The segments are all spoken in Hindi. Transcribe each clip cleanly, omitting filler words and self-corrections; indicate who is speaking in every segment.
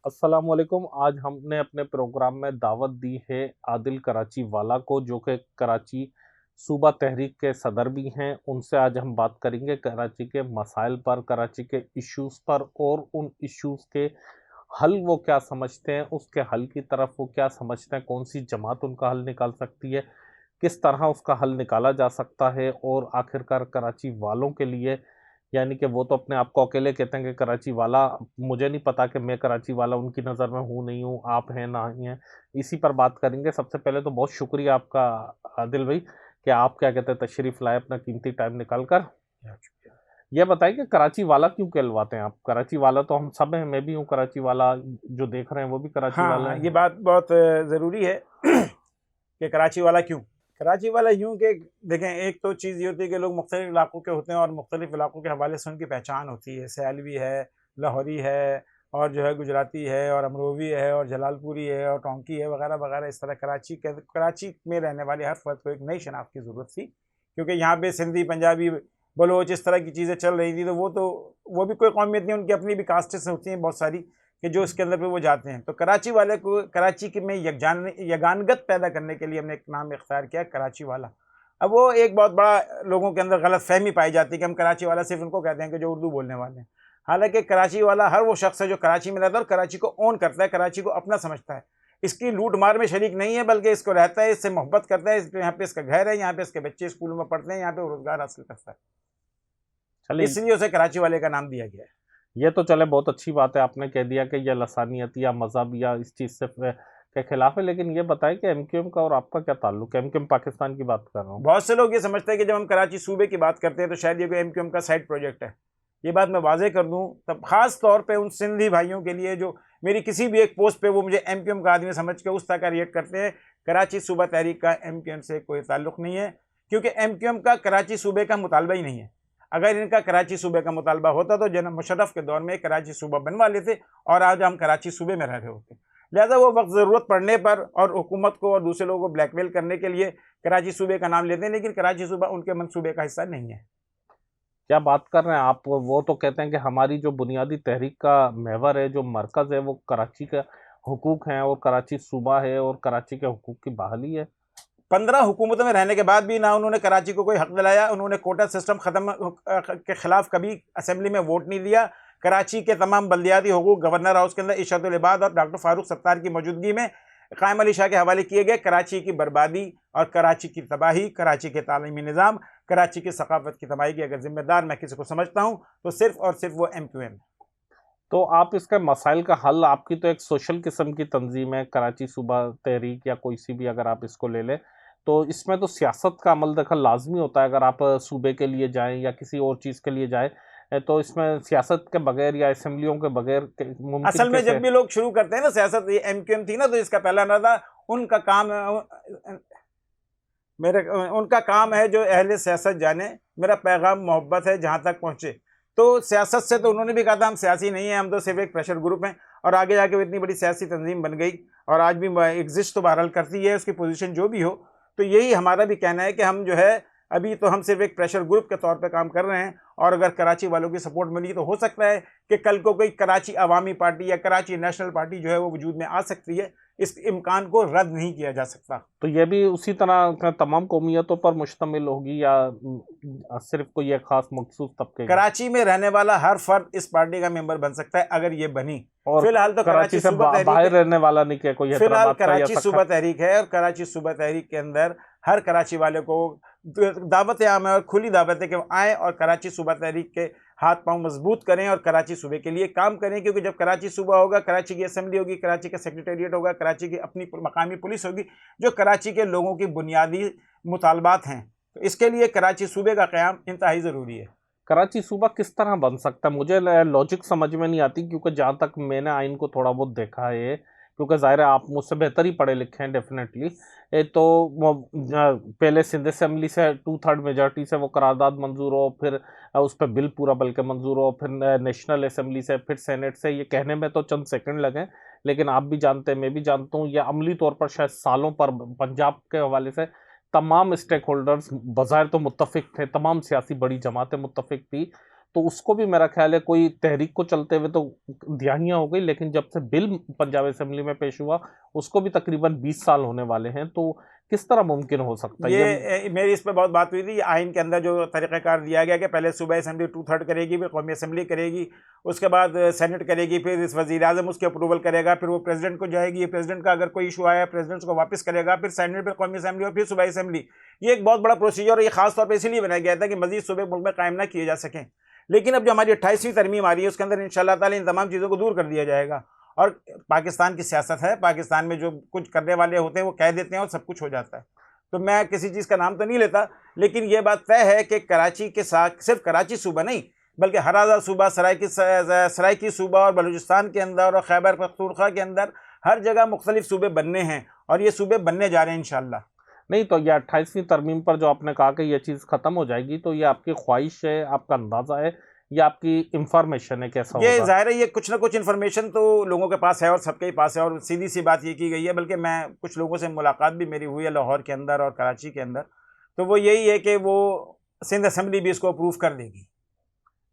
Speaker 1: अस्सलाम वालेकुम। आज हमने अपने प्रोग्राम में दावत दी है आदिल कराची वाला को, जो कि कराची सूबा तहरीक के सदर भी हैं। उनसे आज हम बात करेंगे कराची के मसाइल पर, कराची के इश्यूज़ पर और उन इश्यूज़ के हल वो क्या समझते हैं, उसके हल की तरफ वो क्या समझते हैं, कौन-सी जमात उनका हल निकाल सकती है, किस तरह उसका हल निकाला जा सकता है और आखिरकार कराची वालों के लिए, यानी कि वो तो अपने आप को अकेले कहते हैं कि कराची वाला, मुझे नहीं पता कि मैं कराची वाला उनकी नज़र में हूँ, नहीं हूँ, आप हैं, ना ही हैं। इसी पर बात करेंगे। सबसे पहले तो बहुत शुक्रिया आपका आदिल भाई कि आप क्या कहते हैं तशरीफ़ लाए अपना कीमती टाइम निकाल कर। ये बताइए कि कराची वाला क्यों कहलवाते हैं आप? कराची वाला तो हम सब हैं, मैं भी हूँ कराची वाला, जो देख रहे हैं वो भी कराची
Speaker 2: हाँ
Speaker 1: वाले
Speaker 2: हाँ, ये
Speaker 1: हैं।
Speaker 2: बात बहुत ज़रूरी है कि कराची वाला क्यों। कराची वाला यूँ कि देखें, एक तो चीज़ ये होती है कि लोग मुख्तलिफ़ इलाक़ों के होते हैं और मुख्तलिफ़ इलाक़ों के हवाले से उनकी पहचान होती है। सियालवी है, लाहौरी है और जो है गुजराती है और अमरोवी है और जलालपुरी है और टोंकी है वगैरह-वगैरह। इस तरह कराची में रहने वाले हर फ़र्द को एक नई शनाख्त की ज़रूरत थी, क्योंकि यहाँ पे सिंधी, पंजाबी, बलोच इस तरह की चीज़ें चल रही थी। तो वो भी कोई कौमियत नहीं, उनकी अपनी भी कास्टें होती हैं बहुत सारी, कि जो इसके अंदर पे वो जाते हैं। तो कराची वाले को, कराची की में यगानगत पैदा करने के लिए हमने एक नाम इख्तियार किया, कराची वाला। अब वो एक बहुत बड़ा लोगों के अंदर गलत फहमी पाई जाती है कि हम कराची वाला सिर्फ उनको कहते हैं कि जो उर्दू बोलने वाले हैं। हालांकि कराची वाला हर वो शख्स है जो कराची में रहता है और कराची को ओन करता है, कराची को अपना समझता है, इसकी लूट मार में शरीक नहीं है, बल्कि इसको रहता है, इससे मोहब्बत करता है। यहाँ पे इसका घर है, यहाँ पे इसके बच्चे स्कूल में पढ़ते हैं, यहाँ पे रोजगार हासिल करता है,
Speaker 1: चलिए,
Speaker 2: इसलिए उसे कराची वाले का नाम दिया गया है।
Speaker 1: ये तो चले बहुत अच्छी बात है, आपने कह दिया कि ये लसानियत या मज़हब या इस चीज़ से के खिलाफ है। लेकिन ये बताएं कि एमक्यूएम का और आपका क्या ताल्लुक है? एमक्यूएम पाकिस्तान की बात कर रहा हूँ।
Speaker 2: बहुत से लोग ये समझते हैं कि जब हम कराची सूबे की बात करते हैं तो शायद ये कोई एमक्यूएम का साइड प्रोजेक्ट है। ये बात मैं वाज़ेह कर दूं, तब खास तौर पे उन सिंधी भाइयों के लिए जो मेरी किसी भी एक पोस्ट पे वो मुझे एमक्यूएम का आदमी समझ के उस तरह का रिएक्ट करते हैं। कराची सूबा तहरीक का एमक्यूएम से कोई ताल्लुक नहीं है, क्योंकि एमक्यूएम का कराची सूबे का मुतालबा ही नहीं है। अगर इनका कराची सूबे का मुतालबा होता तो जनाब मुशर्रफ के दौर में कराची सूबा बनवा लेते और आज हम कराची सूबे में रह रहे होते। लिहाजा वो वक्त ज़रूरत पड़ने पर और हुकूमत को और दूसरे लोगों को ब्लैकमेल करने के लिए कराची सूबे का नाम लेते हैं, लेकिन कराची सूबा उनके मंसूबे का हिस्सा नहीं है।
Speaker 1: क्या बात कर रहे हैं आप? वो तो कहते हैं कि हमारी जो बुनियादी तहरीक का महवर है, जो मरकज़ है, वो कराची का हुकूक हैं और कराची सूबा है और कराची के हुकूक की बहाली है।
Speaker 2: 15 हुकूमतों में रहने के बाद भी ना उन्होंने कराची को कोई हक दिलाया। उन्होंने कोटा सिस्टम ख़त्म के ख़िलाफ़ कभी असम्बली में वोट नहीं दिया। कराची के तमाम बल्दियाती हुकूक गवर्नर हाउस के अंदर इशरतुल इबाद और डॉक्टर फारूक सत्तार की मौजूदगी में कायम अली शाह के हवाले किए गए। कराची की बर्बादी और कराची की तबाही, कराची के तालीमी निज़ाम, कराची की सकाफत की तबाही की अगर ज़िम्मेदार मैं किसी को समझता हूँ तो सिर्फ़ और सिर्फ वो एमक्यूएम है।
Speaker 1: तो आप इसका मसाइल का हल, आपकी तो एक सोशल किस्म की तंजीम है कराची सूबा तहरीक या कोई सी भी, अगर आप इसको ले लें तो इसमें तो सियासत का अमल दखल लाजमी होता है। अगर आप सूबे के लिए जाएं या किसी और चीज़ के लिए जाएं, तो इसमें सियासत के बगैर या असम्बलियों के बगैर मुमकिन
Speaker 2: असल में
Speaker 1: कैसे
Speaker 2: जब
Speaker 1: है?
Speaker 2: भी लोग शुरू करते हैं ना सियासत, ये एमक्यूएम थी ना, तो इसका पहला नारा था उनका काम मेरे उनका काम है जो अहले सियासत जाने, मेरा पैगाम मोहब्बत है जहाँ तक पहुँचे। तो सियासत से तो उन्होंने भी कहा था हम सियासी नहीं हैं, हम तो सिर्फ एक प्रेशर ग्रुप हैं। और आगे जाके वो इतनी बड़ी सियासी तंजीम बन गई और आज भी एग्जिस्ट तो बहरहाल करती है, उसकी पोजीशन जो भी हो। तो यही हमारा भी कहना है कि हम जो है अभी तो हम सिर्फ एक प्रेशर ग्रुप के तौर पे काम कर रहे हैं, और अगर कराची वालों की सपोर्ट मिली तो हो सकता है कि कल को कोई कराची अवामी पार्टी या कराची नेशनल पार्टी जो है वो वजूद में आ सकती है। इस इम्कान को रद्द नहीं किया जा सकता।
Speaker 1: तो ये भी उसी तरह का तमाम कौमियतों पर मुश्तमिल होगी या सिर्फ कोई एक खास मखसूस तबके की?
Speaker 2: कराची में रहने वाला हर फर्द इस पार्टी का मेंबर बन सकता है अगर ये बनी।
Speaker 1: और
Speaker 2: फिलहाल तो
Speaker 1: कराची
Speaker 2: कराची
Speaker 1: से
Speaker 2: सूबा तहरीक
Speaker 1: बाहर
Speaker 2: है,
Speaker 1: रहने वाला नहीं, क्या कोई
Speaker 2: फिलहाल
Speaker 1: हैदराबाद का या
Speaker 2: कराची सूबा
Speaker 1: सखत?
Speaker 2: तहरीक है, और कराची सूबा तहरीक के अंदर हर कराची वाले को दावत आम है और खुली दावत है कि वो आएँ और कराची सूबा तहरीक के हाथ पांव मजबूत करें और कराची सूबे के लिए काम करें। क्योंकि जब कराची सूबा होगा, कराची की असम्बली होगी, कराची का सेक्रेटेरिएट होगा, कराची की अपनी मकामी पुलिस होगी जो कराची के लोगों की बुनियादी मुतालबात हैं। तो इसके लिए कराची सूबे का क़याम इंतहाई ज़रूरी है।
Speaker 1: कराची सूबा किस तरह बन सकता है? मुझे लॉजिक समझ में नहीं आती, क्योंकि जहाँ तक मैंने आइन को थोड़ा बहुत देखा है, क्योंकि ज़ाहिर है आप मुझसे बेहतर ही पढ़े लिखे हैं डेफिनेटली। तो पहले सिंध असेंबली से 2/3 मेजॉरिटी से वो करारदाद मंजूर हो, फिर उस पर बिल पूरा बल्कि मंजूर हो, फिर नेशनल असेंबली से, फिर सेनेट से। ये कहने में तो चंद सेकंड लगे, लेकिन आप भी जानते हैं, मैं भी जानता हूँ, यह अमली तौर पर शायद सालों पर पंजाब के हवाले से तमाम स्टेक होल्डर्स बज़ाहिर तो मुत्तफ़िक थे, तमाम सियासी बड़ी जमातें मुत्तफ़िक थी। तो उसको भी मेरा ख्याल है कोई तहरीक को चलते हुए तो दिहाइयाँ हो गई, लेकिन जब से बिल पंजाब असेंबली में पेश हुआ उसको भी तकरीबन 20 साल होने वाले हैं। तो किस तरह मुमकिन हो सकता है
Speaker 2: ये मेरी इस पर बहुत बात हुई थी। ये आइन के अंदर जो तरीक़ाकार दिया गया कि पहले सूबाई असेंबली 2/3 करेगी, फिर कौमी असेंबली करेगी, उसके बाद सेनेट करेगी, फिर इस वज़ीर आज़म उसकी अप्रूवल करेगा, फिर वो प्रेसिडेंट को जाएगी, प्रेसिडेंट का अगर कोई इशू आया प्रेसिडेंट को वापस करेगा, फिर सेनेट, फिर कौमी असेंबली और फिर सूबाई असेंबली। ये एक बहुत बड़ा प्रोसीजर और ये खास तौर पर इसीलिए बनाया गया था कि मज़ीद सूबे मुल्क में कायम ना किए जा सकें। लेकिन अब जो हमारी 28वीं तरमीम आ रही है उसके अंदर इंशाअल्लाह ताला इन तमाम चीज़ों को दूर कर दिया जाएगा। और पाकिस्तान की सियासत है, पाकिस्तान में जो कुछ करने वाले होते हैं वो कह देते हैं और सब कुछ हो जाता है। तो मैं किसी चीज़ का नाम तो नहीं लेता, लेकिन ये बात तय है कि कराची के साथ सिर्फ कराची सूबा नहीं बल्कि हर आज़ाद सूबा, सराइकी सूबा और बलूचिस्तान के अंदर और खैबर पख्तूनख्वा के अंदर हर जगह मुख्तलिफ सूबे बनने हैं और ये सूबे बनने जा रहे हैं इंशाअल्लाह।
Speaker 1: नहीं, तो ये 28वीं तरमीम पर जो आपने कहा कि ये चीज़ ख़त्म हो जाएगी, तो ये आपकी ख्वाहिश है, आपका अंदाज़ा है या आपकी इंफॉर्मेशन है, कैसा
Speaker 2: ये
Speaker 1: होगा?
Speaker 2: ज़ाहिर है ये कुछ ना कुछ इन्फॉर्मेशन तो लोगों के पास है और सबके ही पास है और सीधी सी बात ये की गई है। बल्कि मैं कुछ लोगों से मुलाकात भी मेरी हुई है लाहौर के अंदर और कराची के अंदर, तो वो यही है कि वो सिंध असेंबली भी इसको अप्रूव कर देगी।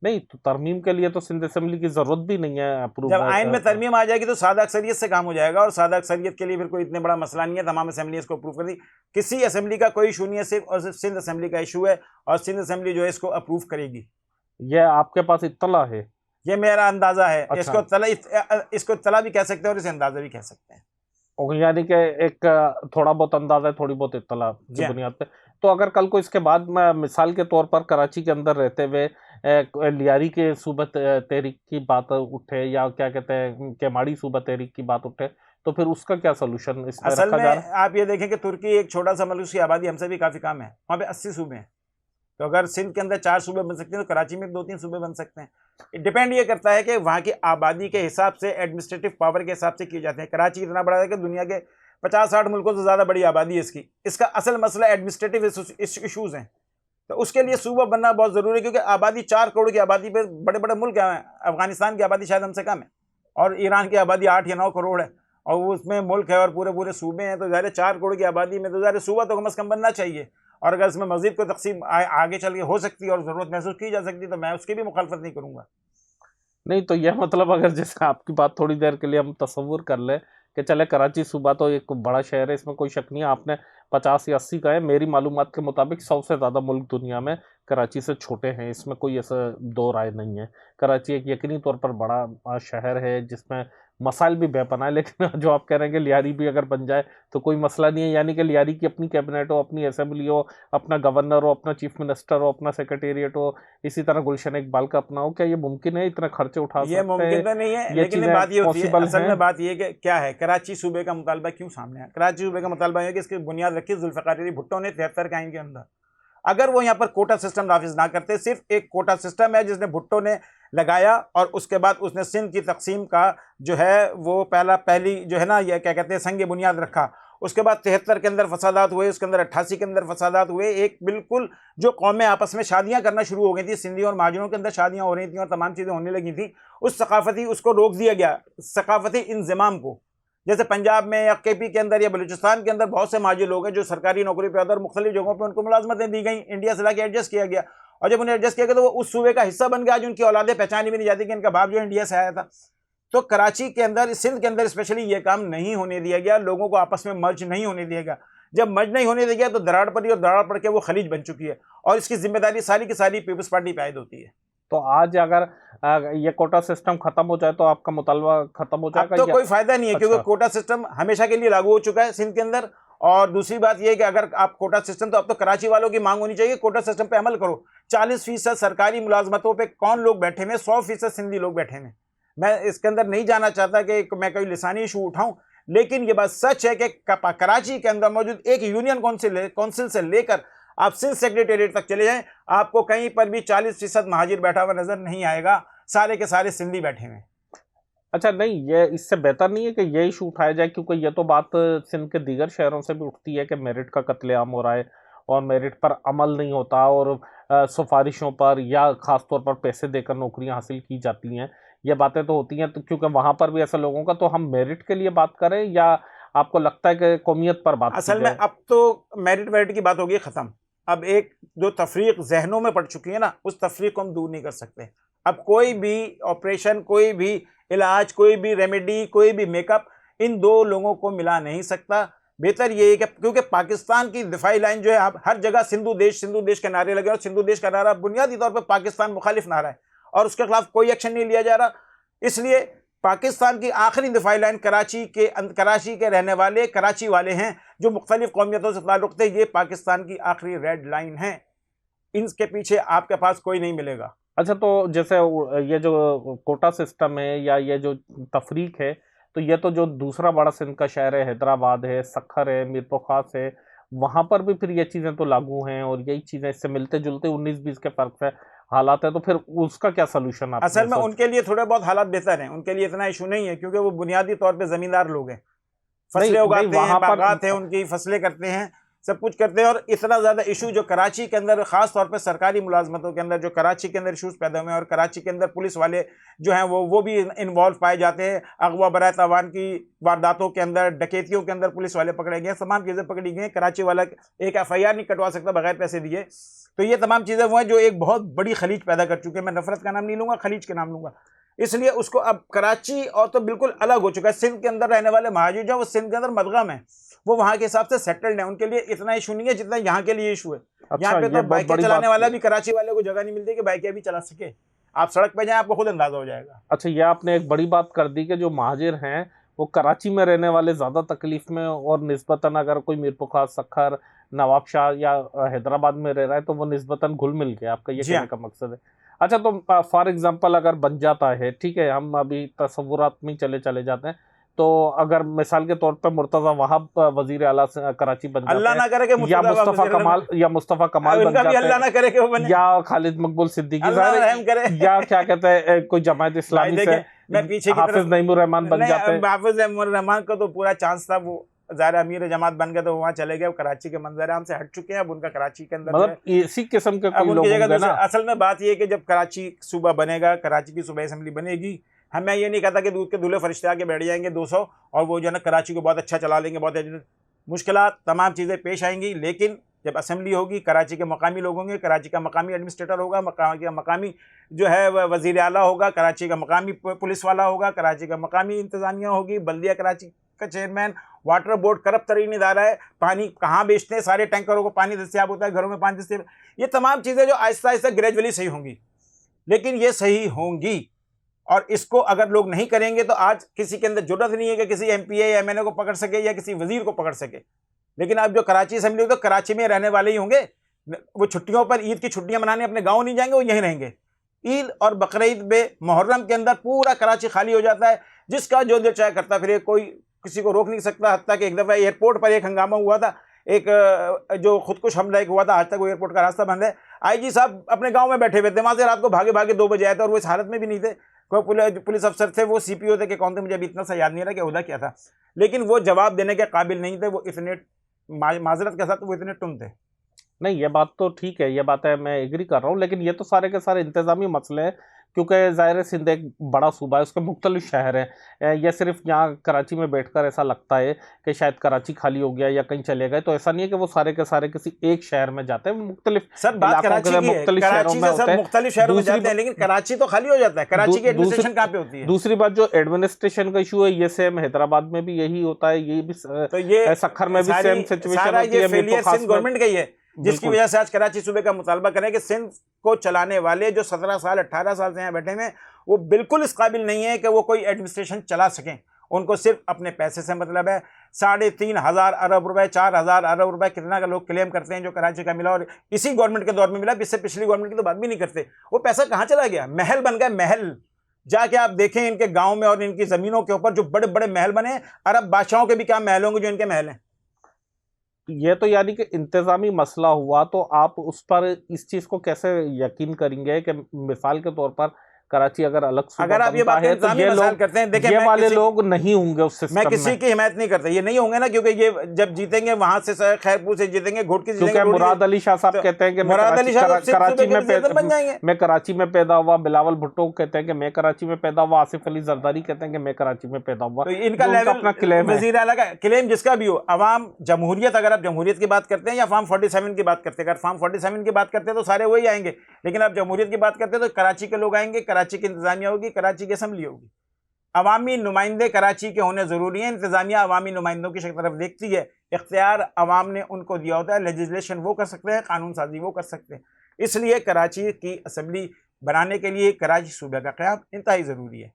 Speaker 1: नहीं, तो तरमीम के लिए तो सिंध असेंबली की ज़रूरत भी नहीं है अप्रूव।
Speaker 2: जब आइन में तरमीम आ जाएगी तो सादा अक्सरियत से काम हो जाएगा और सादा अक्सरियत के लिए फिर कोई इतने बड़ा मसला नहीं है, तमाम असेंबली इसको अप्रूव कर दी। किसी असेंबली का कोई इशू नहीं है, सिर्फ और सिर्फ सिंध असेंबली का इशू है और सिंध असेंबली जो है इसको अप्रूव करेगी।
Speaker 1: ये आपके पास इत्तला है?
Speaker 2: ये मेरा अंदाज़ा है।
Speaker 1: अच्छा।
Speaker 2: इसको तला भी कह सकते हैं और इसे अंदाज़ा भी कह सकते हैं।
Speaker 1: यानी कि एक थोड़ा बहुत अंदाज़ा है, थोड़ी बहुत इत्तला
Speaker 2: जी
Speaker 1: की
Speaker 2: हाँ।
Speaker 1: बुनियाद पे। तो अगर कल को इसके बाद मैं मिसाल के तौर पर कराची के अंदर रहते हुए लियारी के सूबा तहरीक की बात उठे या क्या कहते हैं केमाड़ी सूबा तहरीक की बात उठे, तो फिर उसका क्या सॉल्यूशन इसमें
Speaker 2: असल
Speaker 1: रखा
Speaker 2: में
Speaker 1: जा रहा है?
Speaker 2: आप ये देखें कि तुर्की एक छोटा सा मुल्क, उसकी आबादी हमसे भी काफ़ी कम है, वहाँ पे 80 सूबे हैं। तो अगर सिंध के अंदर 4 सूबे बन सकते हैं तो कराची में 2-3 सूबे बन सकते हैं। डिपेंड ये करता है कि वहाँ की आबादी के हिसाब से, एडमिनिस्ट्रेटिव पावर के हिसाब से किए जाते हैं। कराची इतना बड़ा है कि दुनिया के 50-60 मुल्कों से ज़्यादा बड़ी आबादी है इसकी। इसका असल मसला एडमिनिस्ट्रेटिव इशूज़ हैं, तो उसके लिए सूबा बनना बहुत ज़रूरी है क्योंकि आबादी 4 करोड़ की आबादी पे बड़े बड़े मुल्क हैं। अफगानिस्तान की आबादी शायद हमसे कम है और ईरान की आबादी 8 या 9 करोड़ है और वो उसमें मुल्क है और पूरे पूरे सूबे हैं। तो ज़ाहिर 4 करोड़ की आबादी में तो ज़ाहिर सूबा तो कम अज़ कम बनना चाहिए और अगर इसमें मज़ीद कोई तकसीम आगे चल के हो सकती है और ज़रूरत महसूस की जा सकती है तो मैं उसकी भी मुखालफत नहीं करूँगा।
Speaker 1: नहीं, तो यह मतलब अगर जैसे आपकी बात थोड़ी देर के लिए हम तसव्वुर कर लें कि चले कराची सूबा तो एक बड़ा शहर है, इसमें कोई शक नहीं है, आपने 50 या 80 का है, मेरी मालूमात के मुताबिक 100 से ज़्यादा मुल्क दुनिया में कराची से छोटे हैं, इसमें कोई ऐसा दो राय नहीं है। कराची एक यकीनी तौर पर बड़ा शहर है जिसमें मसाइल भी बेपनाह है, लेकिन जो आप कह रहे हैं कि लियारी भी अगर बन जाए तो कोई मसला नहीं है, यानी कि लियारी की अपनी कैबिनेट हो, अपनी असेंबली हो, अपना गवर्नर हो, अपना चीफ मिनिस्टर हो, अपना सेक्रेटेरिएट हो, इसी तरह गुलशन इकबाल का अपना हो। क्या ये मुमकिन है, इतने खर्चे उठा
Speaker 2: ये
Speaker 1: सकते
Speaker 2: मुमकिन
Speaker 1: हैं,
Speaker 2: तो नहीं है,
Speaker 1: ये
Speaker 2: लेकिन
Speaker 1: चीज़ें
Speaker 2: बात ये होती है,
Speaker 1: पॉसिबल
Speaker 2: असल
Speaker 1: हैं?
Speaker 2: में बात ये है कि क्या है कराची सूबे का मुतालबा क्यों सामने है। कराची सूबे का मुतालबा है कि इसकी बुनियाद रखी जुल्फ़िकार अली भुट्टो ने 73 के आइन के अंदर। अगर वो यहाँ पर कोटा सिस्टम नाफिज ना करते, सिर्फ एक कोटा सिस्टम है जिसने भुट्टो ने लगाया और उसके बाद उसने सिंध की तकसीम का जो है वो पहली जो है ना ये क्या कहते हैं संग बुनियाद रखा। उसके बाद 73 के अंदर फसादात हुए, उसके अंदर 88 के अंदर फसादात हुए। एक बिल्कुल जो कौमें आपस में शादियां करना शुरू हो गई थी, सिंधी और महाजनों के अंदर शादियां हो रही थी और तमाम चीज़ें होने लगी थी, उस सकाफती उसको रोक दिया गया, सकाफती इंजमाम को। जैसे पंजाब में या केपी के अंदर या बलूचिस्तान के अंदर बहुत से माजी लोग हैं जो सरकारी नौकरी पर और मुख्तलिफ जगहों पर उनको मुलाजमतें दी गई, इंडिया से लाके एडजस्ट किया गया और जब उन्हें एडजस्ट किया गया तो वो उस सूबे का हिस्सा बन गया। आज उनकी औलादें पहचानी भी नहीं जाती कि इनका बाप जो इंडिया से आया था। तो कराची के अंदर, सिंध के अंदर स्पेशली ये काम नहीं होने दिया गया, लोगों को आपस में मर्ज नहीं होने दिया गया। जब मर्ज नहीं होने दिया गया तो दरार पड़ी और दरार पड़ के वो खलीज बन चुकी है और इसकी जिम्मेदारी सारी की सारी पीपल्स पार्टी पे आयद होती है।
Speaker 1: तो आज अगर ये कोटा सिस्टम खत्म हो जाए तो आपका मुतालबा खत्म हो
Speaker 2: अब
Speaker 1: जाएगा
Speaker 2: तो
Speaker 1: या?
Speaker 2: कोई फायदा नहीं है क्योंकि
Speaker 1: अच्छा।
Speaker 2: कोटा सिस्टम हमेशा के लिए लागू हो चुका है सिंध के अंदर। और दूसरी बात यह है कि अगर आप कोटा सिस्टम, तो अब तो कराची वालों की मांग होनी चाहिए कोटा सिस्टम पे अमल करो। 40% सरकारी मुलाजमतों पे कौन लोग बैठे हुए, 100% सिंधी लोग बैठे हुए। मैं इसके अंदर नहीं जाना चाहता कि मैं कोई लिसानी इशू उठाऊं, लेकिन ये बात सच है कि कराची के अंदर मौजूद एक यूनियन काउंसिल से लेकर आप सिंध सेक्रेटेरिएट तक चले जाएं, आपको कहीं पर भी 40% महाजिर बैठा हुआ नजर नहीं आएगा, सारे के सारे सिंधी बैठे हुए।
Speaker 1: अच्छा, नहीं, ये इससे बेहतर नहीं है कि ये इशू उठाया जाए, क्योंकि ये तो बात सिंध के दीगर शहरों से भी उठती है कि मेरिट का कत्लेआम हो रहा है और मेरिट पर अमल नहीं होता और सिफारिशों पर या ख़ास तौर पर पैसे देकर नौकरियां हासिल की जाती हैं। ये बातें तो होती हैं, तो क्योंकि वहाँ पर भी ऐसे लोगों का, तो हम मेरिट के लिए बात करें या आपको लगता है कि कौमियत पर बात की
Speaker 2: असल में
Speaker 1: जाए?
Speaker 2: अब तो मेरिट वेरिट की बात होगी ख़त्म। अब एक जो तफरीक जहनों में पड़ चुकी है ना, उस तफरीक को हम दूर नहीं कर सकते। अब कोई भी ऑपरेशन, कोई भी इलाज, कोई भी रेमेडी, कोई भी मेकअप इन दो लोगों को मिला नहीं सकता। बेहतर ये है कि क्योंकि पाकिस्तान की दिफाई लाइन जो है, आप हर जगह सिंधु देश के नारे लगे, और सिंधु देश का नारा बुनियादी तौर पर पाकिस्तान मुखालिफ नारा है और उसके खिलाफ कोई एक्शन नहीं लिया जा रहा। इसलिए पाकिस्तान की आखिरी दिफाई लाइन कराची के रहने वाले कराची वाले हैं, जो मुख्तलिफ कौमियतों से ताल्लुक़ थे। ये पाकिस्तान की आखिरी रेड लाइन है, इनके पीछे आपके पास कोई नहीं मिलेगा।
Speaker 1: अच्छा, तो जैसे ये जो कोटा सिस्टम है या ये जो तफरीक है, तो ये तो जो दूसरा बड़ा सिंध का शहर है, हैदराबाद है, सखर है, मीरपुर खास है, वहां पर भी फिर ये चीजें तो लागू हैं और यही चीजें इससे मिलते जुलते 19-20 के फर्क से हालात है। तो फिर उसका क्या सोल्यूशन आप?
Speaker 2: असल में उनके लिए थोड़े बहुत हालात बेहतर हैं, उनके लिए इतना इशू नहीं है, क्योंकि वो बुनियादी तौर पे जमींदार लोग हैं, फसलें उगाते हैं, बागात हैं, उनकी फसलें करते हैं, सब कुछ करते हैं। और इतना ज़्यादा इशू जो कराची के अंदर, ख़ास तौर पे सरकारी मुलाजमतों के अंदर जो कराची के अंदर इशूज़ पैदा हुए हैं, और कराची के अंदर पुलिस वाले जो हैं वो भी इन्वॉल्व पाए जाते हैं। अगवा बरात अवान की वारदातों के अंदर, डकैतियों के अंदर पुलिस वाले पकड़े गए, तमाम चीज़ें पकड़ी गई। कराची वाला एक FIR नहीं कटवा सकता बगैर पैसे दिए। तो ये तमाम चीज़ें वो हैं जो एक बहुत बड़ी खलीज पैदा कर चुके हैं। मैं नफरत का नाम नहीं लूँगा, खलीज के नाम लूँगा। इसलिए उसको अब कराची और तो बिल्कुल अलग हो चुका है। सिंध के अंदर रहने वाले महाजिर जो वो सिंध के अंदर मदगम है, वो वहाँ के हिसाब से सेटल्ड है, उनके लिए इतना इशू नहीं है जितना यहाँ के लिए इशू है।
Speaker 1: अच्छा,
Speaker 2: यहाँ पे तो बाइकें चलाने वाला भी कराची वाले को जगह नहीं मिलती कि बाइकें भी चला सके। आप सड़क पे जाएं, आपको खुद अंदाजा हो जाएगा।
Speaker 1: अच्छा, ये आपने एक बड़ी बात कर दी कि जो महाजिर हैं वो कराची में रहने वाले ज़्यादा तकलीफ में, और निस्बतन अगर कोई मीरपुर खास, सखर, नवाबशाह या हैदराबाद में रह रहा है तो वो निस्बतन घुल मिल गया, आपका ये कहने का मकसद है। अच्छा, तो फॉर एग्जांपल अगर बन जाता है, ठीक है, हम अभी तसव्वुरात में चले जाते हैं, तो अगर मिसाल के तौर पर मुर्तज़ा वहाब वजीर आला कराची बन
Speaker 2: अल्लाह ना करे कि
Speaker 1: या मुस्तफ़ा कमाल बन जाते
Speaker 2: अल्लाह ना करे कि वो बने,
Speaker 1: या खालिद मकबूल सिद्दीकी
Speaker 2: करे,
Speaker 1: या क्या कहते हैं कोई जमात इस्लामी से
Speaker 2: मैं पीछे
Speaker 1: हाफिज नईमुर रहमान बन जाते हैं।
Speaker 2: हाफिज नईमुर रहमान को तो पूरा चांस था, वो ज़ाहिर अमीर जमात बन गए तो वहाँ चले गए, कराची के मंजर आम से हट चुके हैं। अब उनका कराची के अंदर
Speaker 1: मतलब इसी किस्म के कोई लोग होंगे ना।
Speaker 2: असल में बात ये है कि जब कराची सूबा बनेगा, कराची की सूबा असेंबली बनेगी, मैं ये नहीं कहता कि दूध के दूल्हे फरिश्ते आके बैठ जाएंगे 200 और वो जो है ना कराची को बहुत अच्छा चला लेंगे, बहुत मुश्किलात तमाम चीज़ें पेश आएंगी। लेकिन जब असेंबली होगी, कराची के मकामी लोग होंगे, कराची का मकामी एडमिनिस्ट्रेटर होगा, मकामी जो है वज़ीर आला होगा, कराची का मकामी पुलिस वाला होगा, कराची का मकामी इंतज़ामिया होगी, बल्दिया कराची का चेयरमैन, वाटर बोर्ड करप्ट तरीन इदारा है, पानी कहाँ बेचते हैं, सारे टैंकरों को पानी दस्तियाब होता है, घरों में पानी दस्तियाब। ये तमाम चीज़ें जो आहिस्ता आहिस्ता ग्रेजुअली सही होंगी, लेकिन ये सही होंगी। और इसको अगर लोग नहीं करेंगे तो आज किसी के अंदर जरूरत नहीं है कि किसी MP या MNA को पकड़ सके या किसी वजीर को पकड़ सके। लेकिन अब जो कराची असेंबली होगी तो कराची में रहने वाले ही होंगे। वो छुट्टियों पर, ईद की छुट्टियां मनाने अपने गांव नहीं जाएंगे, वो यहीं रहेंगे। ईद और बकरीद में, मुहर्रम के अंदर पूरा कराची खाली हो जाता है, जिसका जो दिल चाहे करता फिर, कोई किसी को रोक नहीं सकता। हत्ता कि एक दफ़ा एयरपोर्ट पर एक हंगामा हुआ था, एक जो खुदकुश हमला एक हुआ था, आज तक वो एयरपोर्ट का रास्ता बंद है। IG साहब अपने गांव में बैठे हुए थे, वहाँ से रात को भागे 2 बजे आए थे और वो इस हालत में भी नहीं थे। कोई पुलिस अफसर थे, वो CPO थे कि कौन थे, मुझे अभी इतना सा याद नहीं रहा कि उहदा क्या था, लेकिन वो जवाब देने के काबिल नहीं थे। वो इतने माजरत के साथ वो इतने टुन थे।
Speaker 1: नहीं, ये बात तो ठीक है, ये बात है, मैं एग्री कर रहा हूँ, लेकिन ये तो सारे के सारे इंतजामी मसले हैं, क्योंकि ज़ाहिर है सिंध एक बड़ा सूबा है, उसके मुख्तलिफ शहर हैं। यह सिर्फ यहाँ कराची में बैठकर ऐसा लगता है कि शायद कराची खाली हो गया या कहीं चले गए, तो ऐसा नहीं है कि वो सारे के सारे किसी एक शहर में जाते हैं। मुख्तलिफ
Speaker 2: सर बात कराची की है, कराची से सब मुख्तलिफ शहरों में जाते हैं, लेकिन कराची तो खाली हो जाता है। कराची की एडमिनिस्ट्रेशन कहाँ पे होती है?
Speaker 1: दूसरी बात, जो एडमिनिस्ट्रेशन का इशू है, ये सेम हैदराबाद में भी यही होता है, ये भी तो ये सखर में भी सेम सिचुएशन होती है।
Speaker 2: गवर्नमेंट का ही है, जिसकी वजह से आज कराची सूबे का मुतालबा करें कि सिंध को चलाने वाले जो 17 साल 18 साल से यहाँ बैठे हैं, वो बिल्कुल इस काबिल नहीं है कि वो कोई एडमिनिस्ट्रेशन चला सकें। उनको सिर्फ अपने पैसे से मतलब है। 3,500 अरब रुपए, 4,000 अरब रुपए कितना का लोग क्लेम करते हैं जो कराची का मिला, और इसी गवर्नमेंट के दौर में मिला, इससे पिछली गवर्नमेंट की तो बात भी नहीं करते। वो पैसा कहाँ चला गया? महल बन गया, महल। जाके आप देखें इनके गाँव में और इनकी ज़मीनों के ऊपर जो बड़े बड़े महल बने, अरब बादशाहों के भी क्या महल होंगे जो इनके महल हैं।
Speaker 1: ये तो यानी कि इंतज़ामी मसला हुआ, तो आप उस पर इस चीज़ को कैसे यकीन करेंगे कि मिसाल के तौर पर कराची अगर अलग सूबा
Speaker 2: अगर आप ये
Speaker 1: बनता
Speaker 2: बात
Speaker 1: है तो
Speaker 2: इंतजामी
Speaker 1: ये
Speaker 2: मसाइल
Speaker 1: लोग,
Speaker 2: करते हैं, देखिए
Speaker 1: ये
Speaker 2: मैं
Speaker 1: वाले
Speaker 2: किसी
Speaker 1: लोग नहीं होंगे उस
Speaker 2: मैं
Speaker 1: सिस्टम
Speaker 2: किसी
Speaker 1: में।
Speaker 2: की हिमायत नहीं करता, ये नहीं होंगे ना, क्योंकि ये जब जीतेंगे वहां से खैरपुर से जीतेंगे, घोटकी से
Speaker 1: क्योंकि
Speaker 2: जीतेंगे,
Speaker 1: मुराद अली शाह साहब
Speaker 2: तो
Speaker 1: कहते हैं कि मैं
Speaker 2: मुराद
Speaker 1: कराची
Speaker 2: अली शाह सिर्फ
Speaker 1: कराची
Speaker 2: सूबे के
Speaker 1: में
Speaker 2: वज़ीर आज़म बन जाएंगे।
Speaker 1: मैं कराची में पैदा हुआ, बिलावल भुट्टो कहते हैं कि मैं कराची में पैदा हुआ, आसिफ अली जरदारी कहते हैं कि मैं कराची में पैदा हुआ।
Speaker 2: तो इनका
Speaker 1: जो उनका
Speaker 2: लेवल
Speaker 1: अपना क्लेम है,
Speaker 2: वजीर आला का क्लेम जिसका भी हो, अवाम जमहूरियत, अगर आप जमहूरियत की बात करते हैं या फार्म 47 की बात करते हैं, अगर फार्म 47 की बात करते हैं तो सारे वही आएंगे, लेकिन आप जमहूरियत की बात करते हैं तो कराची के लोग आएंगे, कराची की इंतजामिया होगी, कराची की असम्बली होगी। अवामी नुमाइंदे कराची के होने ज़रूरी है। इंतजामिया अवामी नुमाइंदों की तरफ देखती है, इख्तियार अवाम ने उनको दिया होता है, लेजिस्लेशन वो कर सकते हैं, कानून साजी वो कर सकते हैं। इसलिए कराची की असम्बली बनाने के लिए कराची सूबे का क़याम इंतहाई ज़रूरी है।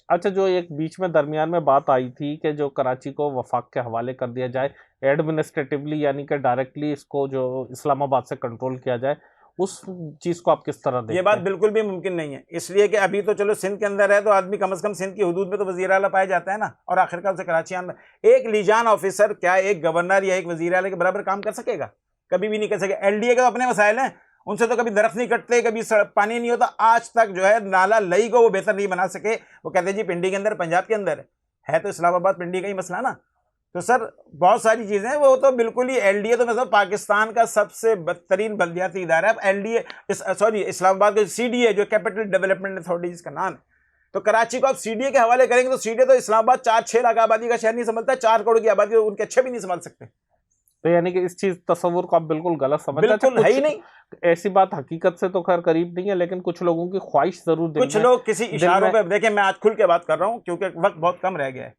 Speaker 1: अच्छा, जो एक बीच में दरमियान में बात आई थी कि जो कराची को वफाक के हवाले कर दिया जाए एडमिनिस्ट्रेटिवली, यानी कि डायरेक्टली इसको जो इस्लामाबाद से कंट्रोल किया जाए, उस चीज़ को आप किस तरह
Speaker 2: ये
Speaker 1: देखते
Speaker 2: बात
Speaker 1: हैं?
Speaker 2: बिल्कुल भी मुमकिन नहीं है, इसलिए कि अभी तो चलो सिंध के अंदर है तो आदमी कम से कम सिंध की हदूद में तो वज़ीर आला पाया जाता है ना, और आखिरकार उसे कराची आना। एक लीजान ऑफिसर क्या एक गवर्नर या एक वज़ीर आला के बराबर काम कर सकेगा? कभी भी नहीं कर सकेगा। एलडीए के तो अपने मसाइल हैं, उनसे तो कभी दरख्त नहीं कटते, कभी पानी नहीं होता, आज तक जो है नाला लई को वो बेहतर नहीं बना सके। वो कहते हैं जी पिंडी के अंदर, पंजाब के अंदर है तो इस्लामाबाद पिंडी का ही मसला ना। तो सर बहुत सारी चीज़ें हैं, वो तो बिल्कुल ही एलडीए तो मतलब पाकिस्तान का सबसे बदतरीन बल्दियाती इदारा है। एलडीए सॉरी इस्लामाबाद का सीडीए जो कैपिटल डेवलपमेंट अथॉरिटी जिसका नाम है, तो कराची को आप सीडीए के हवाले करेंगे तो सीडीए तो इस्लामाबाद 4-6 लाख आबादी का शहर नहीं संभलता, 4 करोड़ की आबादी उनके अच्छे भी नहीं संभाल सकते।
Speaker 1: तो यानी कि इस चीज़ तस्वुर को आप बिल्कुल गलत समझते हैं।
Speaker 2: बिल्कुल है ही नहीं।
Speaker 1: ऐसी बात हकीकत से तो खैर करीब नहीं है, लेकिन कुछ लोगों की ख्वाहिश जरूर
Speaker 2: कुछ लोग किसी इशारों पे, देखिए मैं आज खुल के बात कर रहा हूँ क्योंकि वक्त बहुत कम रह गया है,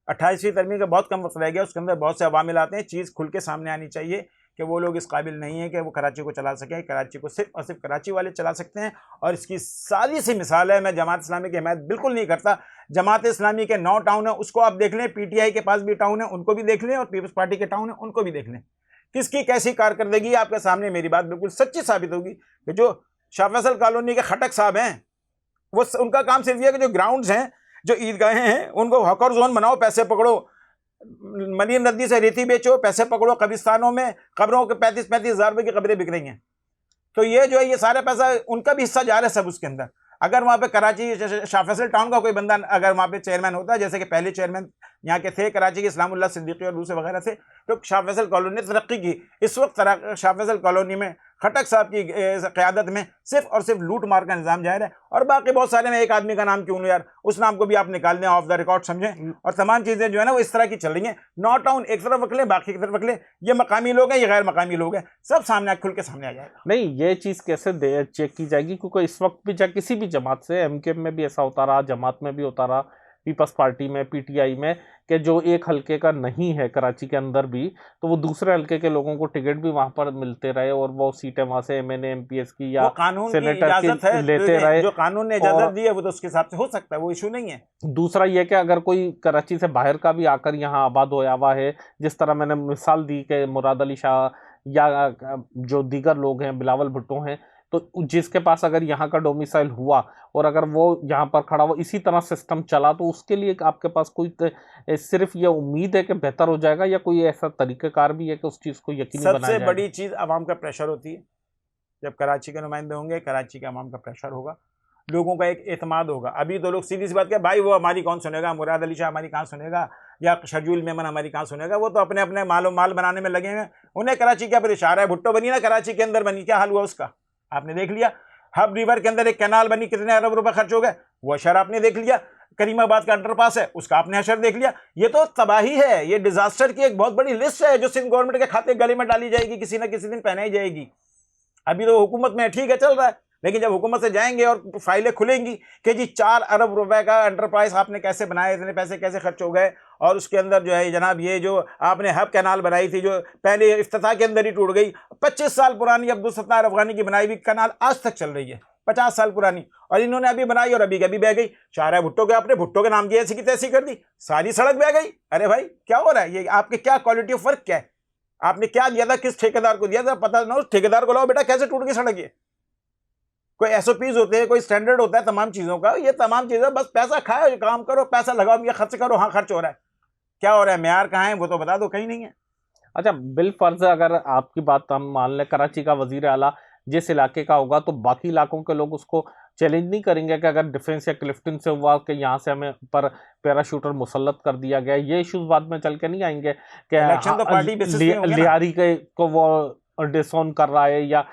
Speaker 2: 28वीं तरमीम का बहुत कम वक्त रह गया, उसके अंदर बहुत से अवामिल आते हैं। चीज़ खुल के सामने आनी चाहिए कि वो लोग इस काबिल नहीं है कि वो कराची को चला सकें। कराची को सिर्फ और सिर्फ कराची वाले चला सकते हैं, और इसकी सारी सी मिसाल है। मैं जमात इस्लामी की हिमायत बिल्कुल नहीं करता। जमात इस्लामी के 9 टाउन है, उसको आप देख लें, पीटीआई के पास भी टाउन है, उनको भी देख लें, और पीपल्स पार्टी के टाउन है, उनको भी देख लें। किसकी कैसी कारकर्दगी आपके सामने मेरी बात बिल्कुल सच्ची साबित होगी कि जो शाह फैसल कॉलोनी के खटक साहब हैं, वो उनका काम सिर्फ ये है कि जो ग्राउंड्स हैं, जो ईदगाहें हैं, उनको हॉकर जोन बनाओ, पैसे पकड़ो, मनी नदी से रेती बेचो, पैसे पकड़ो। कब्रिस्तानों में कब्रों के 35-35 हज़ार रुपये की कब्रें बिक रही हैं। तो ये जो है ये सारा पैसा उनका भी हिस्सा जा रहा है सब उसके अंदर। अगर वहाँ पे कराची शाह फैसल टाउन का कोई बंदा अगर वहाँ पे चेयरमैन होता है, जैसे कि पहले चेयरमैन यहाँ के थे कराची के इस्लामुल्लाह सिद्दीकी और दूसरे वगैरह थे, तो शाह फैसल कॉलोनी ने तरक्की की। इस वक्त शाह फैसल कॉलोनी में खटक साहब की क़यादत में सिर्फ और सिर्फ लूट मार का निज़ाम जाहिर है, और बाकी बहुत सारे, में एक आदमी का नाम क्यों लूँ यार, उस नाम को भी आप निकाल दें, ऑफ द रिकॉर्ड समझें। और तमाम चीज़ें जो है ना वो इस तरह की चल रही हैं। 9 टाउन एक तरफ रख लें, बाकी की तरफ रख लें, ये मकामी लोग हैं, ये गैर मकामी लोग हैं, सब सामने खुल के सामने आ जाएगा।
Speaker 1: नहीं, ये चीज़ कैसे चेक की जाएगी? क्योंकि इस वक्त भी चाहे किसी भी जमात से, एमके में भी ऐसा होता रहा, जमात में भी होता रहा, पीपल्स पार्टी में, पीटीआई में, कि जो एक हल्के का नहीं है कराची के अंदर भी, तो वो दूसरे हल्के के लोगों को टिकट भी वहां पर मिलते रहे, और वो सीटें वहां से एमएनए एमपीएस की या
Speaker 2: कानून की
Speaker 1: सेनेटर
Speaker 2: इजाजत
Speaker 1: की
Speaker 2: है,
Speaker 1: लेते रहे।
Speaker 2: जो कानून ने इजाजत दी है वो तो उसके हिसाब से हो सकता है, वो इशू नहीं है।
Speaker 1: दूसरा ये कि अगर कोई कराची से बाहर का भी आकर यहाँ आबाद होया हुआ है, जिस तरह मैंने मिसाल दी कि मुराद अली शाह या जो दीगर लोग हैं, बिलावल भुट्टो हैं, तो जिसके पास अगर यहाँ का डोमिसाइल हुआ और अगर वो यहाँ पर खड़ा हुआ, इसी तरह सिस्टम चला, तो उसके लिए आपके पास कोई सिर्फ ये उम्मीद है कि बेहतर हो जाएगा, या कोई ऐसा तरीक़ाकार भी है कि उस चीज़ को यकीनी बनाया जाए?
Speaker 2: सबसे बड़ी चीज़ आवाम का प्रेशर होती है। जब कराची के नुमाइंदे होंगे, कराची के आवाम का प्रेशर होगा, लोगों का एक एतमाद होगा। अभी तो लोग सीधी सी बात क्या, भाई वो हमारी कौन सुनेगा, मुराद अली शाह हमारी कहाँ सुनेगा, या शर्जील मेमन हमारी कहाँ सुनेगा, वो तो अपने अपने मालो माल बनाने में लगे हैं। उन्हें कराची क्या इशारा है, भुट्टो बनी ना कराची के अंदर बनी, क्या हाल हुआ उसका आपने देख लिया। हब रिवर के अंदर एक कैनाल बनी, कितने अरब रुपए खर्च हो गए, वो अशर आपने देख लिया। करीमाबाद का अंडरपास है, उसका आपने अशर देख लिया। ये तो तबाही है, ये डिजास्टर की एक बहुत बड़ी लिस्ट है जो सिंध गवर्नमेंट के खाते गले में डाली जाएगी, किसी ना किसी दिन पहनाई जाएगी। अभी तो हुकूमत में ठीक है, चल रहा है, लेकिन जब हुकूमत से जाएंगे और फाइलें खुलेंगी कि जी 4 अरब रुपए का एंटरप्राइज आपने कैसे बनाया, इतने पैसे कैसे खर्च हो गए, और उसके अंदर जो है जनाब ये जो आपने हब कैनाल बनाई थी जो पहले इफ्तिताह के अंदर ही टूट गई, 25 साल पुरानी अब्दुल सत्तार अफगानी की बनाई हुई कैनाल आज तक चल रही है, 50 साल पुरानी, और इन्होंने अभी बनाई और अभी बह गई। शाहरा भुट्टो के आपने भुट्टो के नाम की ऐसी की तैसी कर दी, सारी सड़क बह गई। अरे भाई क्या हो रहा है, ये आपके क्या क्वालिटी ऑफ वर्क क्या है, आपने क्या दिया था, किस ठेकेदार को दिया था, पता ना, उस ठेकेदार को लाओ बेटा कैसे टूट गई सड़क। ये कोई एसओपीज होते हैं, कोई स्टैंडर्ड होता है तमाम चीज़ों का। ये तमाम चीज़ें बस पैसा खाओ, काम करो, पैसा लगाओ, ये खर्च करो, हाँ खर्च हो रहा है, क्या हो रहा है, मेयार कहाँ है वो तो बता दो, कहीं नहीं है।
Speaker 1: अच्छा, बिल फर्ज अगर आपकी बात हम मान लें, कराची का वजीर आला जिस इलाके का होगा तो बाकी इलाकों के लोग उसको चैलेंज नहीं करेंगे कि अगर डिफेंस या क्लिफ्टन से हुआ कि यहाँ से हमें पर पैराशूटर मुसल्लत कर दिया गया, ये इश्यूज बाद में चल के नहीं आएंगे कि
Speaker 2: इलेक्शन तो पार्टी बेसिस पे होंगे ना।
Speaker 1: लियारी के को वो डिसऑन कर रहा है या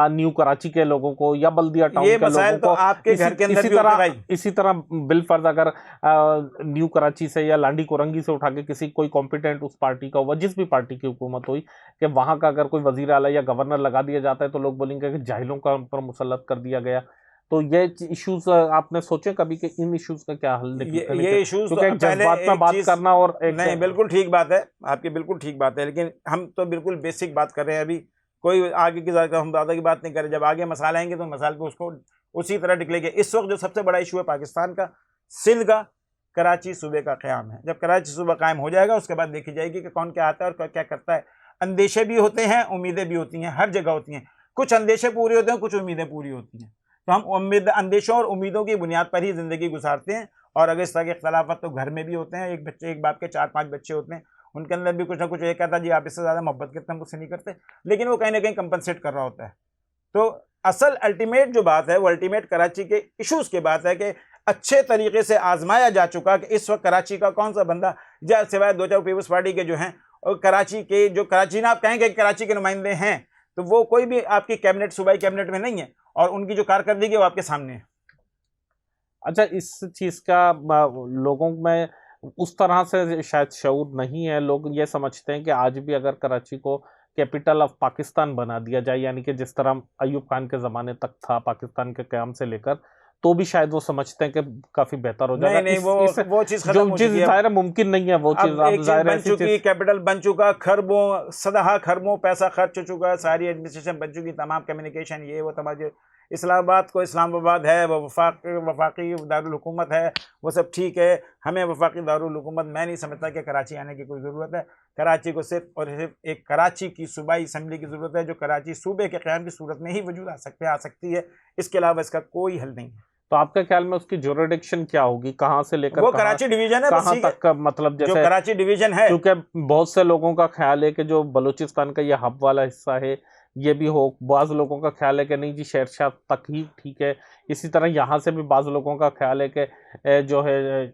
Speaker 1: न्यू कराची के लोगों को या बल्दिया टाउन
Speaker 2: ये
Speaker 1: के
Speaker 2: मसाइल
Speaker 1: लोगों
Speaker 2: तो
Speaker 1: को
Speaker 2: आपके घर के अंदर भी होते हैं भाई।
Speaker 1: इसी तरह बिलफर्ज अगर न्यू कराची से या लांडी कोरंगी से उठा के किसी कोई कॉम्पिटेंट उस पार्टी का हुआ, जिस भी पार्टी की हुकूमत हुई, कि वहां का अगर कोई वजीर आला या गवर्नर लगा दिया जाता है तो लोग बोलेंगे कि जाहिलों का उन पर मुसल्लत कर दिया गया। तो ये इश्यूज आपने सोचे कभी कि इन इश्यूज का क्या हल निकलने
Speaker 2: ये इश्यूज तो
Speaker 1: क्योंकि जज्बात में बात करना और
Speaker 2: नहीं, बिल्कुल ठीक बात है आपकी, बिल्कुल ठीक बात है, लेकिन हम तो बिल्कुल बेसिक बात कर रहे हैं। अभी कोई आगे की हम ज़्यादा की बात नहीं कर रहे। जब आगे मसाला आएंगे तो मसाले पे उसको उसी तरह निकलेंगे। इस वक्त जो सबसे बड़ा इशू है पाकिस्तान का, सिंध का, कराची सूबे का क़याम है। जब कराची सूबा कायम हो जाएगा उसके बाद देखी जाएगी कि कौन क्या आता है और क्या करता है। अंदेशे भी होते हैं, उम्मीदें भी होती हैं, हर जगह होती हैं। कुछ अंदेशे पूरे होते हैं, कुछ उम्मीदें पूरी होती हैं। तो हम अंदेशों और उम्मीदों की बुनियाद पर ही ज़िंदगी गुजारते हैं। और अगर इस तरह के इख्तलाफात तो घर में भी होते हैं। एक बच्चे, एक बाप के 4-5 बच्चे होते हैं, उनके अंदर भी कुछ ना कुछ एक कहता जी आप इससे ज़्यादा मोहब्बत करते हैं, हम उससे नहीं करते, लेकिन वो कहीं ना कहीं कंपनसेट कर रहा होता है। तो असल अल्टीमेट जो बात है वो अल्टीमेट कराची के इश्यूज़ की बात है कि अच्छे तरीके से आजमाया जा चुका कि इस वक्त कराची का कौन सा बंदा, या सिवाय 2-4 पीपल्स पार्टी के जो हैं, और कराची के जो कराची ना आप कहेंगे कराची के नुमाइंदे हैं, तो वो कोई भी आपकी कैबिनेट, सूबाई कैबिनेट में नहीं है और उनकी जो कारकर्दगी वो आपके सामने है।
Speaker 1: अच्छा, इस चीज़ का लोगों में उस तरह से शायद शऊर नहीं है। लोग ये समझते हैं कि आज भी अगर कराची को कैपिटल ऑफ पाकिस्तान बना दिया जाए, यानी कि जिस तरह अयूब खान के ज़माने तक था पाकिस्तान के क़याम से लेकर, तो भी शायद वो समझते हैं कि काफ़ी बेहतर हो जाएगा।
Speaker 2: नहीं, वो चीज़ खत्म हो चुकी है।
Speaker 1: ज़ाहिर मुमकिन नहीं है वो चीज़।
Speaker 2: अब एक चीज़ बन चुकी, कैपिटल बन चुका, खरबों सदहा खरबों पैसा खर्च हो चुका, सारी एडमिनिस्ट्रेशन बन चुकी, तमाम कम्युनिकेशन ये वो तमाम। इस्लामाबाद को इस्लामाबाद है, वो वफाकी दारुल हुकूमत है, वो सब ठीक है। हमें वफाकी दारुल हुकूमत मैं नहीं समझता कि कराची आने की कोई ज़रूरत है। कराची को सिर्फ और सिर्फ एक कराची की सूबाई असम्बली की ज़रूरत है, जो कराची सूबे के क़याम की सूरत में ही वजूद आ सकती है। इसके अलावा इसका कोई हल नहीं है।
Speaker 1: तो आपके ख्याल में उसकी जुरिडिक्शन क्या होगी, कहाँ से लेकर
Speaker 2: वो कराची डिवीजन है,
Speaker 1: कहाँ तक का, मतलब जैसे
Speaker 2: जो कराची डिवीजन है।
Speaker 1: क्योंकि बहुत से लोगों का ख्याल है कि जो बलूचिस्तान का ये हब वाला हिस्सा है ये भी हो, बाज़ लोगों का ख्याल है कि नहीं जी शेरशाह तक ही ठीक है। इसी तरह यहाँ से भी बाज़ लोगों का ख्याल है कि जो है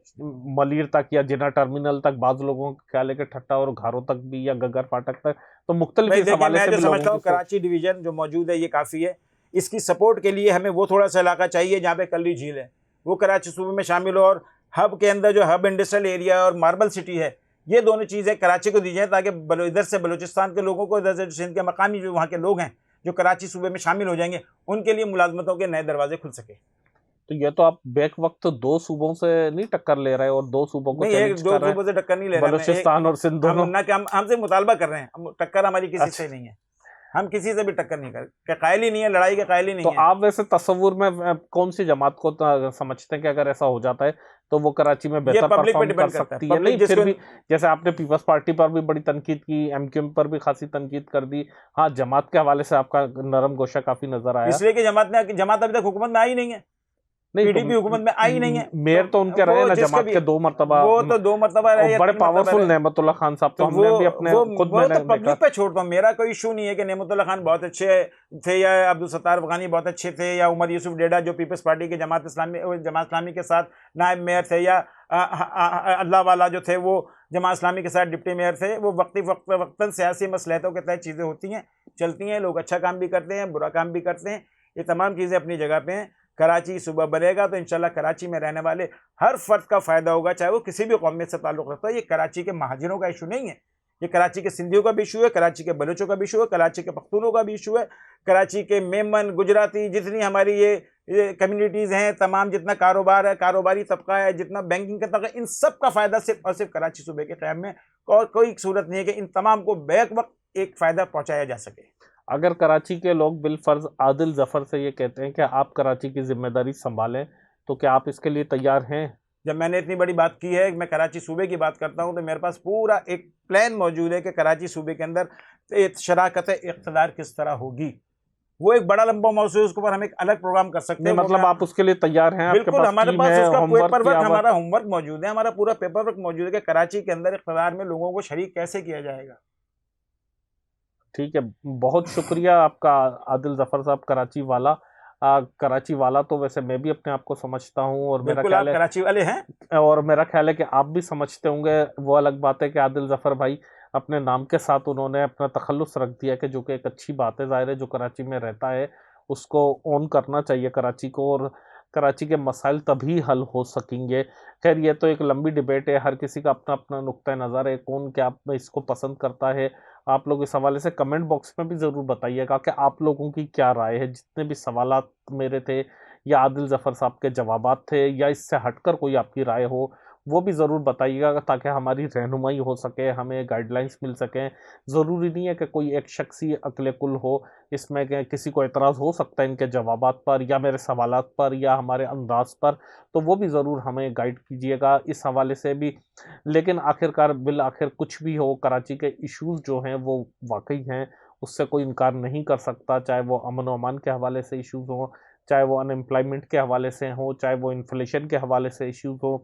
Speaker 1: मलिर तक या जिना टर्मिनल तक, बाज़ लोगों का ख्याल है कि ठट्टा और घारों तक भी या गगर फाटक तक। तो मुख्तलिफ हवाले से भी
Speaker 2: समझता हूँ कराची डिवीजन जो मौजूद है ये काफ़ी है। इसकी सपोर्ट के लिए हमें वो थोड़ा सा इलाका चाहिए जहाँ पे कल्ली झील है, वो कराची सूबे में शामिल हो, और हब के अंदर जो हब इंडस्ट्रियल एरिया और मार्बल सिटी है, ये दोनों चीज़ें कराची को दी जाए ताकि इधर से बलूचिस्तान के लोगों को, इधर से सिंध के मकामी जो वहाँ के लोग हैं जो कराची सूबे में शामिल हो जाएंगे, उनके लिए मुलाजमतों के नए दरवाजे खुल सके।
Speaker 1: तो ये तो आप बैक वक्त 2 सूबों से नहीं टक्कर ले रहे और 2 सूबों को
Speaker 2: नहीं, 2 सूबों से टक्कर नहीं ले रहे,
Speaker 1: बलूचिस्तान और सिंध दोनों।
Speaker 2: हमसे मुतालबा कर रहे हैं, टक्कर हमारी किसी से नहीं है, हम किसी से भी टक्कर नहीं कर, कायल ही नहीं है, लड़ाई के कायल ही नहीं
Speaker 1: तो
Speaker 2: है।
Speaker 1: आप वैसे तस्वुर में कौन सी जमात को समझते हैं कि अगर ऐसा हो जाता है तो वो कराची में बेहतर परफॉर्म कर सकती है? नहीं, फिर भी जैसे आपने पीपल्स पार्टी पर भी बड़ी तनकीद की, एमक्यूएम पर भी खासी तनकीद कर दी। हाँ, जमात के हवाले से आपका नरम गोशा काफी नजर आया,
Speaker 2: इसलिए कि जमात अभी तक हुकूमत में आई नहीं है, पीडीपी हुकूमत में आई नहीं है।
Speaker 1: मेयर तो उनके रहे ना जमात के 2 मरतबा,
Speaker 2: वो तो 2 मरतबा रहे,
Speaker 1: बड़े पावरफुल नेमतुल्लाह खान साहब, तो हमने भी अपने खुद में
Speaker 2: तो पब्लिक पे छोड़ता हूँ। मेरा कोई इशू नहीं है कि नेमतुल्लाह खान बहुत अच्छे थे या अब्दुल सत्तार अफगानी बहुत अच्छे थे या उमर यूसुफ डेडा जो पीपल्स पार्टी के जमात इस्लामी के साथ नायब मेयर थे, या अल्लाह वाला जो थे वो जमात इस्लामी के साथ डिप्टी मेयर थे। वो वक्तन सियासी मसलहतों के तहत चीज़ें होती हैं, चलती हैं, लोग अच्छा काम भी करते हैं, बुरा काम भी करते हैं, ये तमाम चीज़ें अपनी जगह पे हैं। कराची सूबा बनेगा तो इंशाल्लाह कराची में रहने वाले हर फर्द का फ़ायदा होगा, चाहे वो किसी भी कौमियत से ताल्लुक़ रखता है। ये कराची के महाजिरों का इशू नहीं है, ये कराची के सिंधियों का भी इशू है, कराची के बलूचों का भी इशू है, कराची के पख्तूनों का भी इशू है, कराची के मेमन, गुजराती, जितनी हमारी ये कम्युनिटीज़ हैं, तमाम जितना कारोबार है, कारोबारी तबका है, जितना बैंकिंग का तबका, इन सब का फ़ायदा सिर्फ और सिर्फ कराची सूबे के क़याम में, और कोई सूरत नहीं है कि इन तमाम को बैक वक्त एक फ़ायदा पहुँचाया जा सके।
Speaker 1: अगर कराची के लोग बिलफर्ज आदिल जफ़र से ये कहते हैं कि आप कराची की जिम्मेदारी संभालें, तो क्या आप इसके लिए तैयार हैं?
Speaker 2: जब मैंने इतनी बड़ी बात की है, मैं कराची सूबे की बात करता हूं, तो मेरे पास पूरा एक प्लान मौजूद है कि कराची सूबे के अंदर शराकत इक़्तिदार किस तरह होगी। वो एक बड़ा लंबा मौजू है, उसके ऊपर हम एक अलग प्रोग्राम कर सकते हैं।
Speaker 1: मतलब आप उसके लिए तैयार हैं?
Speaker 2: बिल्कुल, हमारे पास उसका पेपर वर्क, हमारा होमवर्क मौजूद है, हमारा पूरा पेपर वर्क मौजूद है कि कराची के अंदर इक़्तिदार में लोगों को शरीक कैसे किया जाएगा।
Speaker 1: ठीक है, बहुत शुक्रिया आपका आदिल जफ़र साहब, कराची वाला। कराची वाला तो वैसे मैं भी अपने आप को समझता हूँ, और मेरा
Speaker 2: बिल्कुल आप
Speaker 1: ख्याल है,
Speaker 2: कराची वाले हैं।
Speaker 1: और मेरा ख्याल है कि आप भी समझते होंगे। वो अलग बात है कि आदिल ज़फ़र भाई अपने नाम के साथ उन्होंने अपना तख़ल्लुस रख दिया, कि जो कि एक अच्छी बात है। ज़ाहिर है जो कराची में रहता है उसको ऑन करना चाहिए कराची को, और कराची के मसाइल तभी हल हो सकेंगे। ख़ैर ये तो एक लंबी डिबेट है, हर किसी का अपना-अपना नुक्ता नज़र है, कौन क्या इसको पसंद करता है। आप लोग इस हवाले से कमेंट बॉक्स में भी ज़रूर बताइएगा कि आप लोगों की क्या राय है। जितने भी सवालात मेरे थे, या आदिल ज़फ़र साहब के जवाबात थे, या इससे हटकर कोई आपकी राय हो, वो भी ज़रूर बताइएगा, ताकि हमारी रहनुमाई हो सके, हमें गाइडलाइंस मिल सकें। ज़रूरी नहीं है कि कोई एक शख्स ही अक्ल कुल हो, इसमें कि किसी को एतराज़ हो सकता है इनके जवाबात पर, या मेरे सवालात पर, या हमारे अंदाज़ पर, तो वो भी ज़रूर हमें गाइड कीजिएगा इस हवाले से भी। लेकिन आखिरकार बिल आखिर कुछ भी हो, कराची के इश्यूज़ जो हैं वो वाक़ई हैं, उससे कोई इनकार नहीं कर सकता, चाहे वो अमन-ओ-अमान के हवाले से इश्यूज़ हों, चाहे वो अनएम्प्लॉयमेंट के हवाले से हों, चाहे वो इन्फ्लेशन के हवाले से इश्यूज़ हों,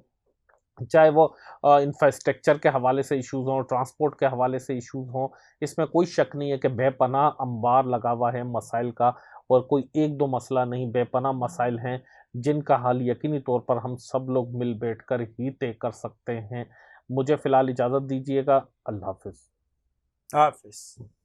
Speaker 1: चाहे वो इंफ्रास्ट्रक्चर के हवाले से इश्यूज़ हों, ट्रांसपोर्ट के हवाले से इश्यूज़ हों। इसमें कोई शक नहीं है कि बेपनाह अंबार लगा हुआ है मसाइल का, और कोई 1-2 मसला नहीं, बेपनाह मसाइल हैं, जिनका हल यकीनी तौर पर हम सब लोग मिल बैठकर ही तय कर सकते हैं। मुझे फ़िलहाल इजाज़त दीजिएगा। अल्लाह हाफ़िज़।
Speaker 2: हाफ़िज़।